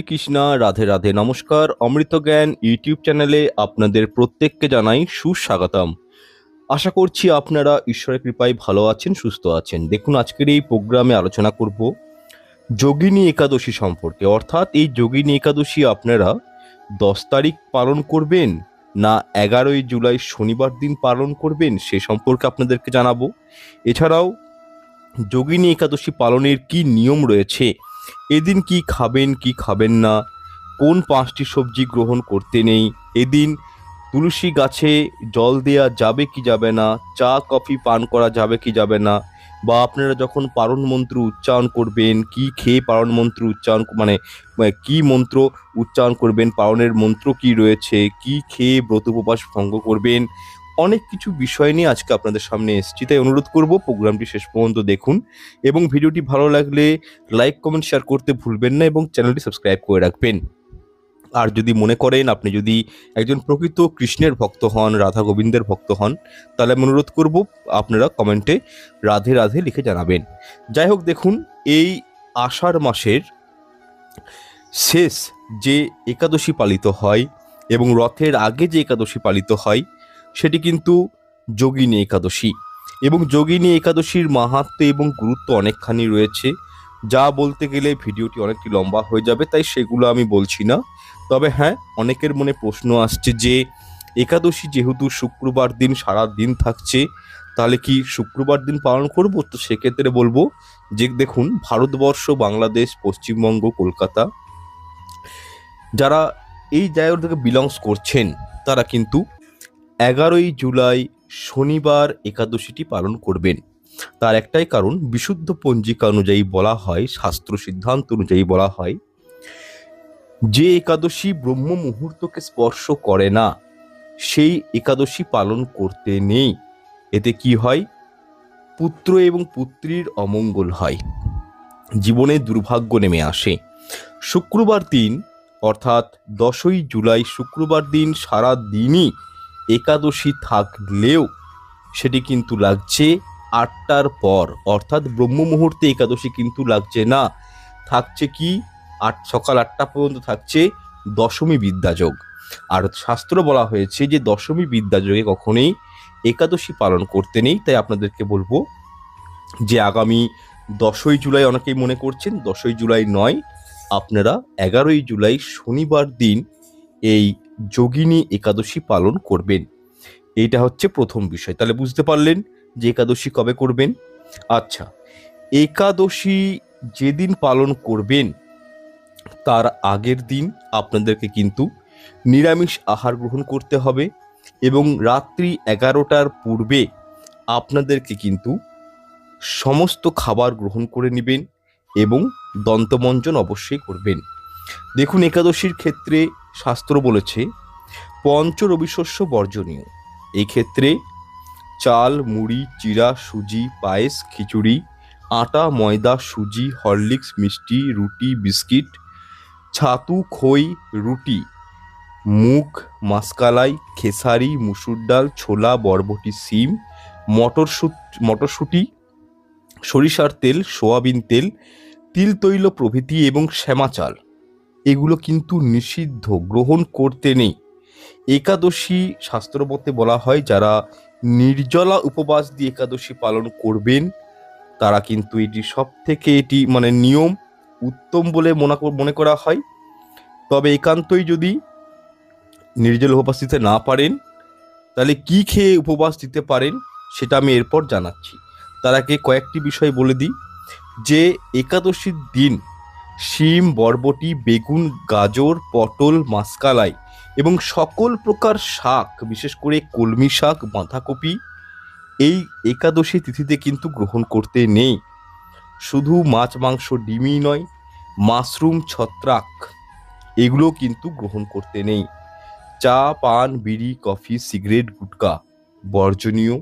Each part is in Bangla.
কৃষ্ণা, রাধে রাধে। নমস্কার, অমৃত জ্ঞান ইউটিউব চ্যানেলে আপনাদের প্রত্যেককে জানাই সুস্বাগতম। আশা করছি আপনারা ঈশ্বরের কৃপায় ভালো আছেন, সুস্থ আছেন। দেখুন, আজকের এই প্রোগ্রামে আলোচনা করব যোগিনী একাদশী সম্পর্কে। অর্থাৎ এই যোগিনী একাদশী আপনারা 10 তারিখ পালন করবেন না 11ই জুলাই শনিবার দিন পালন করবেন, সে সম্পর্কে আপনাদেরকে জানাবো। এছাড়াও যোগিনী একাদশী পালনের কি নিয়ম রয়েছে, এদিন কি খাবেন কি খাবেন না, কোন 5টি সবজি গ্রহণ করতে নেই, এদিন তুলসী গাছে জল দেওয়া যাবে কি যাবে না, চা কফি পান করা যাবে কি যাবে না, বা আপনারা যখন পারণ মন্ত্র উচ্চারণ করবেন কি খেয়ে পারণ মন্ত্র উচ্চারণ কি মন্ত্র উচ্চারণ করবেন, পারণের মন্ত্র কি রয়েছে, কি খেয়ে ব্রত উপবাস ভঙ্গ করবেন, অনেক কিছু বিষয় নিয়ে আজকে আপনাদের সামনে এসেছি। তাই অনুরোধ করব প্রোগ্রামটি শেষ পর্যন্ত দেখুন এবং ভিডিওটি ভালো লাগলে লাইক কমেন্ট শেয়ার করতে ভুলবেন না এবং চ্যানেলটি সাবস্ক্রাইব করে রাখবেন। আর যদি মনে করেন আপনি যদি একজন প্রকৃত কৃষ্ণের ভক্ত হন, রাধা গোবিন্দের ভক্ত হন, তাহলে আমি অনুরোধ করব আপনারা কমেন্টে রাধে রাধে লিখে জানাবেন। যাই হোক, দেখুন, এই আষাঢ় মাসের শেষ যে একাদশী পালিত হয় এবং রথের আগে যে একাদশী পালিত হয় সেটি কিন্তু যোগিনী একাদশী। এবং যোগিনী একাদশীর মাহাত্ম্য এবং গুরুত্ব অনেকখানি রয়েছে, যা বলতে গেলে ভিডিওটি অনেকটি লম্বা হয়ে যাবে, তাই সেগুলো আমি বলছি না। তবে হ্যাঁ, অনেকের মনে প্রশ্ন আসছে যে একাদশী যেহেতু শুক্রবার দিন সারা দিন থাকছে, তাহলে কি শুক্রবার দিন পালন করব? তো সেক্ষেত্রে বলবো যে দেখুন, ভারতবর্ষ, বাংলাদেশ, পশ্চিমবঙ্গ, কলকাতা, যারা এই জায়গা থেকে বিলংস করছেন তারা কিন্তু 11ই জুলাই শনিবার একাদশীটি পালন করবেন। তার একটাই কারণ, বিশুদ্ধ পঞ্জিকা অনুযায়ী বলা হয়, শাস্ত্র সিদ্ধান্ত অনুযায়ী বলা হয়, যে একাদশী ব্রহ্ম মুহূর্তকে স্পর্শ করে না সেই একাদশী পালন করতে নেই। এতে কি হয়? পুত্র এবং পুত্রীর অমঙ্গল হয়, জীবনে দুর্ভাগ্য নেমে আসে। শুক্রবার দিন অর্থাৎ 10ই জুলাই শুক্রবার দিন সারা দিনই একাদশী থাকলেও সেটি কিন্তু লাগছে 8টার পর, অর্থাৎ ব্রহ্ম মুহূর্তে একাদশী কিন্তু লাগছে না। থাকছে কি? সকাল 8টা পর্যন্ত থাকছে দশমী বিদ্যাযোগ। আর শাস্ত্র বলা হয়েছে যে দশমী বিদ্যাযোগে কখনোই একাদশী পালন করতে নেই। তাই আপনাদেরকে বলবো যে আগামী 10ই জুলাই, অনেকেই মনে করছেন 10ই জুলাই নয়, আপনারা 11ই জুলাই শনিবার দিন এই যোগিনী একাদশী পালন করবেন। এইটা হচ্ছে প্রথম বিষয়। তাহলে বুঝতে পারলেন যে একাদশী কবে করবেন। আচ্ছা, একাদশী যেদিন পালন করবেন তার আগের দিন আপনাদেরকে কিন্তু নিরামিষ আহার গ্রহণ করতে হবে এবং রাত্রি 11টার পূর্বে আপনাদেরকে কিন্তু সমস্ত খাবার গ্রহণ করে নেবেন এবং দন্তমঞ্জন অবশ্যই করবেন। দেখুন, একাদশীর ক্ষেত্রে শাস্ত্র বলেছে পঞ্চ রবিশস্য বর্জনীয়। এই ক্ষেত্রে চাল, মুড়ি, চিড়া, সুজি, পায়েস, খিচুড়ি, আটা, ময়দা, সুজি, হরলিক্স, মিষ্টি, রুটি, বিস্কিট, ছাতু, খই, রুটি, মুগ, মাসকালাই, খেসারি, মুসুর ডাল, ছোলা, বরবটি, শিম, মটরশুঁটি, সরিষার তেল, সোয়াবিন তেল, তিল তৈল প্রভৃতি এবং শ্যামা চাল, এগুলো কিন্তু নিষিদ্ধ, গ্রহণ করতে নেই। একাদশী শাস্ত্রমতে বলা হয় যারা নির্জলা উপবাস দিয়ে একাদশী পালন করবেন তারা কিন্তু এটি সব থেকে নিয়ম উত্তম বলে মনে করা হয়। তবে একান্তই যদি নির্জল উপবাস দিতে না পারেন তাহলে কি খেয়ে উপবাস দিতে পারেন সেটা আমি এরপর জানাচ্ছি। তার আগে কয়েকটি বিষয় বলে দিই যে একাদশীর দিন শিম, বরবটি, বেগুন, গাজর, পটল, মাসকালাই এবং সকল প্রকার শাক, বিশেষ করে কলমি শাক, বাঁধাকপি, এই একাদশী তিথিতে কিন্তু গ্রহণ করতে নেই। শুধু মাছ, মাংস, ডিমই নয়, মাশরুম, ছত্রাক, এগুলো কিন্তু গ্রহণ করতে নেই। চা, পান, বিড়ি, কফি, সিগারেট, গুটকা বর্জনীয়।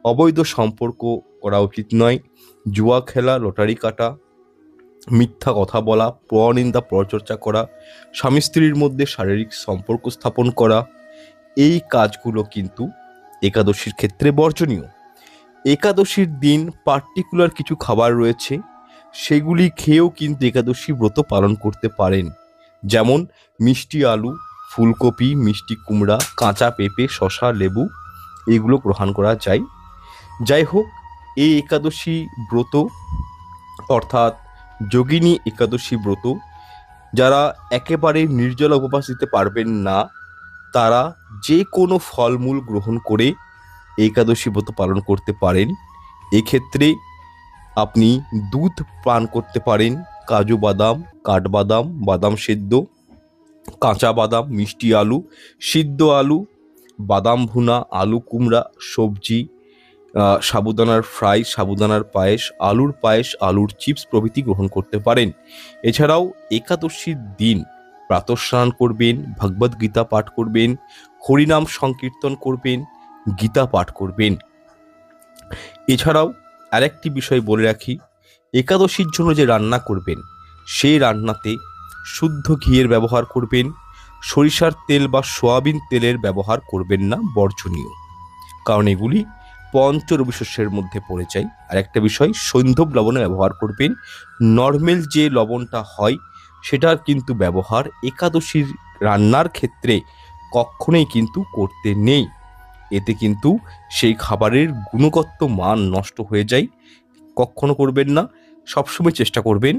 অবৈধ সম্পর্ক করা উচিত নয়। জুয়া খেলা, লটারি কাটা, মিথ্যা কথা বলা, পরনিন্দা, পরচর্চা করা, স্বামী স্ত্রীর মধ্যে শারীরিক সম্পর্ক স্থাপন করা, এই কাজগুলো কিন্তু একাদশীর ক্ষেত্রে বর্জনীয়। একাদশীর দিন পার্টিকুলার কিছু খাবার রয়েছে, সেগুলি খেয়েও কিন্তু একাদশী ব্রত পালন করতে পারেন। যেমন মিষ্টি আলু, ফুলকপি, মিষ্টি কুমড়া, কাঁচা পেঁপে, শসা, লেবু এগুলো গ্রহণ করা যায়। যাই হোক, এই একাদশী ব্রত অর্থাৎ যোগিনী একাদশী ব্রত যারা একেবারে নির্জলা উপবাস দিতে পারবেন না, তারা যে কোনো ফলমূল গ্রহণ করে একাদশী ব্রত পালন করতে পারেন। এক্ষেত্রে আপনি দুধ পান করতে পারেন, কাজু বাদাম, কাঠবাদাম, বাদাম সেদ্ধ, কাঁচা বাদাম, মিষ্টি আলু, সিদ্ধ আলু, বাদাম ভুনা, আলু কুমড়া, সবজি, সাবুদানার ফ্রাই, সাবুদানার পায়েস, আলুর পায়েস, আলুর চিপস প্রভৃতি গ্রহণ করতে পারেন। এছাড়াও একাদশীর দিন প্রাতঃস্নান করবেন, ভগবদ গীতা পাঠ করবেন, হরিনাম সংকীর্তন করবেন, গীতা পাঠ করবেন। এছাড়াও আরেকটি বিষয় বলে রাখি, একাদশীর জন্য যে রান্না করবেন সেই রান্নাতে শুদ্ধ ঘিয়ের ব্যবহার করবেন, সরিষার তেল বা সয়াবিন তেলের ব্যবহার করবেন না, বর্জনীয়, কারণ এগুলি পঞ্চরবি শস্যের মধ্যে পড়ে যায়। আর একটা বিষয়, সৈন্ধব লবণে ব্যবহার করবেন। নর্মাল যে লবণটা হয় সেটার কিন্তু ব্যবহার একাদশীর রান্নার ক্ষেত্রে কখনোই কিন্তু করতে নেই। এতে কিন্তু সেই খাবারের গুণগত মান নষ্ট হয়ে যায়, কখনো করবেন না। সবসময় চেষ্টা করবেন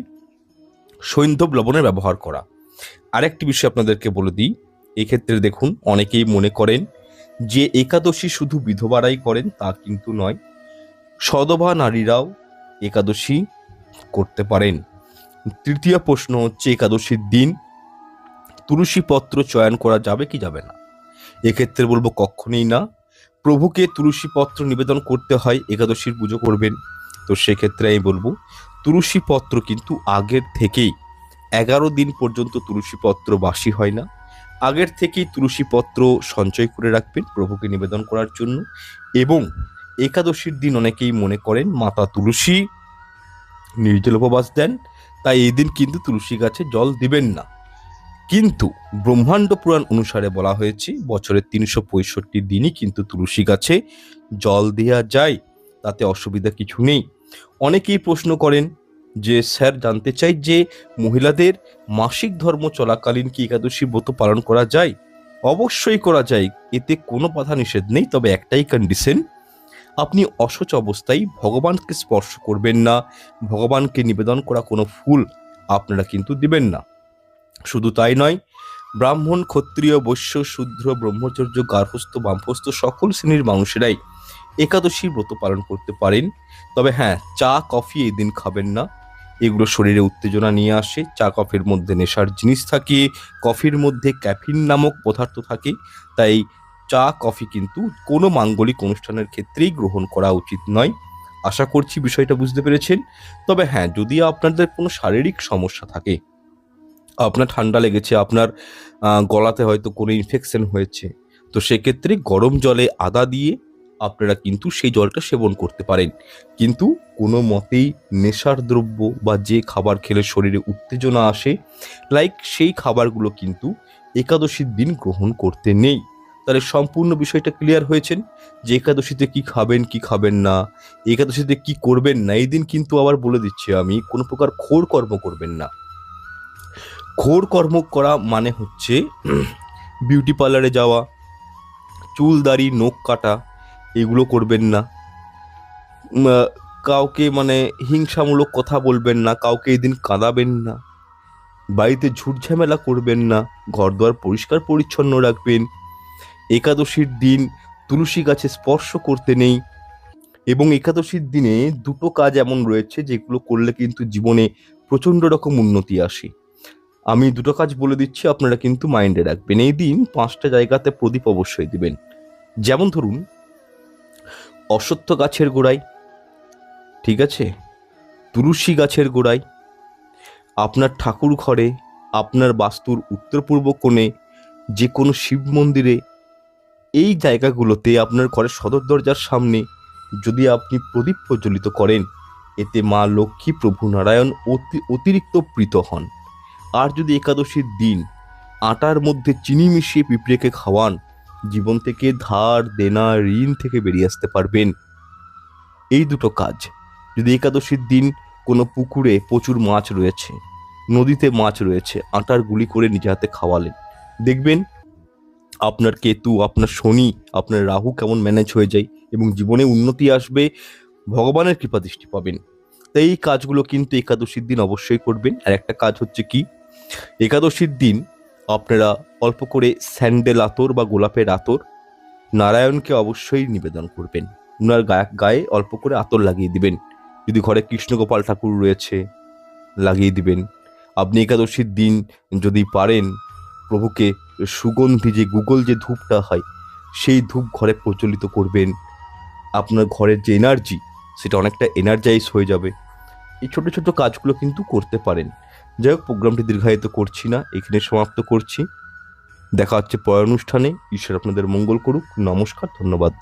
সৈন্ধব লবণের ব্যবহার করা। আরেকটি বিষয় আপনাদেরকে বলে দিই, এক্ষেত্রে দেখুন, অনেকেই মনে করেন যে একাদশী শুধু বিধবারাই করেন, তা কিন্তু নয়, সধবা নারীরাও একাদশী করতে পারেন। তৃতীয় প্রশ্ন হচ্ছে, একাদশীর দিন তুলসী পত্র চয়ন করা যাবে কি যাবে না? এক্ষেত্রে বলবো কখনোই না। প্রভুকে তুলসী পত্র নিবেদন করতে হয়, একাদশীর পুজো করবেন, তো সেক্ষেত্রে আমি বলবো তুলসী পত্র কিন্তু আগের থেকেই 11 দিন পর্যন্ত তুলসী পত্র বাসি হয় না, আগের থেকেই তুলসী পত্র সঞ্চয় করে রাখবেন প্রভুকে নিবেদন করার জন্য। এবং একাদশীর দিন অনেকেই মনে করেন মাতা তুলসী নির্জল উপবাস দেন, তাই এই দিন কিন্তু তুলসী গাছে জল দিবেন না। কিন্তু ব্রহ্মাণ্ড পুরাণ অনুসারে বলা হয়েছে বছরের 365 দিনই কিন্তু তুলসী গাছে জল দেওয়া যায়, তাতে অসুবিধা কিছু নেই। অনেকেই প্রশ্ন করেন যে স্যার, জানতে চাই যে মহিলাদের মাসিক ধর্ম চলাকালীন কি একাদশী ব্রত পালন করা যায়? অবশ্যই করা যায়, এতে কোনো বাধা নিষেধ নেই। তবে একটাই কন্ডিশন, আপনি অশৌচ অবস্থায় ভগবানকে স্পর্শ করবেন না, ভগবানকে নিবেদন করা কোনো ফুল আপনারা কিন্তু দিবেন না। শুধু তাই নয়, ব্রাহ্মণ, ক্ষত্রিয়, বৈশ্য, শূদ্র, ব্রহ্মচর্য, গার্হস্থ, বামহস্থ সকল শ্রেণীর মানুষেরাই একাদশী ব্রত পালন করতে পারেন। তবে হ্যাঁ, চা কফি এই দিন খাবেন না, এগুলো শরীরে উত্তেজনা নিয়ে আসে। চা কফির মধ্যে নেশার জিনিস থাকে, কফির মধ্যে ক্যাফিন নামক পদার্থ থাকে, তাই চা কফি কিন্তু কোনো মাঙ্গলিক অনুষ্ঠানের ক্ষেত্রেই গ্রহণ করা উচিত নয়। আশা করছি বিষয়টা বুঝতে পেরেছেন। তবে হ্যাঁ, যদি আপনাদের কোনো শারীরিক সমস্যা থাকে, আপনার ঠান্ডা লেগেছে, আপনার গলাতে হয়তো কোনো ইনফেকশন হয়েছে, তো সেক্ষেত্রে গরম জলে আদা দিয়ে আপনারা কিন্তু সেই জলটা সেবন করতে পারেন। কিন্তু কোনো মতেই নেশার দ্রব্য বা যে খাবার খেলে শরীরে উত্তেজনা আসে, লাইক সেই খাবারগুলো কিন্তু একাদশীর দিন গ্রহণ করতে নেই। তাহলে সম্পূর্ণ বিষয়টা ক্লিয়ার হয়েছেন যে একাদশীতে কি খাবেন কি খাবেন না, একাদশীতে কি করবেন না। এই দিন কিন্তু আবার বলে দিচ্ছি আমি, কোনো প্রকার ঘোর কর্ম করবেন না। ঘোর কর্ম করা মানে হচ্ছে বিউটি পার্লারে যাওয়া, চুল দাড়ি নখ কাটা, এগুলো করবেন না। কাউকে মানে হিংসামূলক কথা বলবেন না, কাউকে এই দিন কাঁদাবেন না, বাড়িতে ঝুটঝামেলা করবেন না, ঘরদোয়ার পরিষ্কার পরিচ্ছন্ন রাখবেন। একাদশীর দিন তুলসী গাছে স্পর্শ করতে নেই। এবং একাদশীর দিনে দুটো কাজ এমন রয়েছে যেগুলো করলে কিন্তু জীবনে প্রচণ্ড রকম উন্নতি আসে। আমি দুটো কাজ বলে দিচ্ছি, আপনারা কিন্তু মাইন্ডে রাখবেন। এই দিন 5টা জায়গাতে প্রদীপ অবশ্যই দিবেন। যেমন ধরুন, অশ্বত্থ গাছের গোড়ায়, ঠিক আছে, তুলসী গাছের গোড়ায়, আপনার ঠাকুর ঘরে, আপনার বাস্তুর উত্তর পূর্ব কোণে, যে কোনো শিব মন্দিরে, এই জায়গাগুলোতে আপনার ঘরের সদর দরজার সামনে যদি আপনি প্রদীপ প্রজ্বলিত করেন, এতে মা লক্ষ্মী, প্রভু নারায়ণ অতিরিক্ত প্রীত হন। আর যদি একাদশীর দিন আটার মধ্যে চিনি মিশিয়ে পিঁপড়েকে খাওয়ান, জীবন থেকে ধার দেনা ঋণ থেকে বেরিয়ে আসতে পারবেন। এই দুটো কাজ যদি একাদশীর দিন কোনো পুকুরে প্রচুর মাছ রয়েছে, নদীতে মাছ রয়েছে, আটার গুলি করে নিজে হাতে খাওয়ালেন, দেখবেন আপনার কেতু, আপনার শনি, আপনার রাহু কেমন ম্যানেজ হয়ে যায় এবং জীবনে উন্নতি আসবে, ভগবানের কৃপা দৃষ্টি পাবেন। তাই এই কাজগুলো কিন্তু একাদশীর দিন অবশ্যই করবেন। আর একটা কাজ হচ্ছে কি, একাদশীর দিন আপনারা অল্প করে স্যান্ডেল আতর বা গোলাপের আতর নারায়ণকে অবশ্যই নিবেদন করবেন। উনার গায়ে অল্প করে আতর লাগিয়ে দিবেন। যদি ঘরে কৃষ্ণগোপাল ঠাকুর রয়েছে, লাগিয়ে দিবেন। আপনি একাদশীর দিন যদি পারেন প্রভুকে সুগন্ধি যে গুগল যে ধূপটা হয়, সেই ধূপ ঘরে প্রচলিত করবেন। আপনার ঘরের যে এনার্জি, সেটা অনেকটা এনার্জাইজ হয়ে যাবে। এই ছোট ছোট কাজগুলো কিন্তু করতে পারেন। যাই হোক, প্রোগ্রামটি দীর্ঘায়িত করছি না, এখানে সমাপ্ত করছি। দেখা হচ্ছে পরের অনুষ্ঠানে। ঈশ্বর আপনাদের মঙ্গল করুক। নমস্কার, ধন্যবাদ।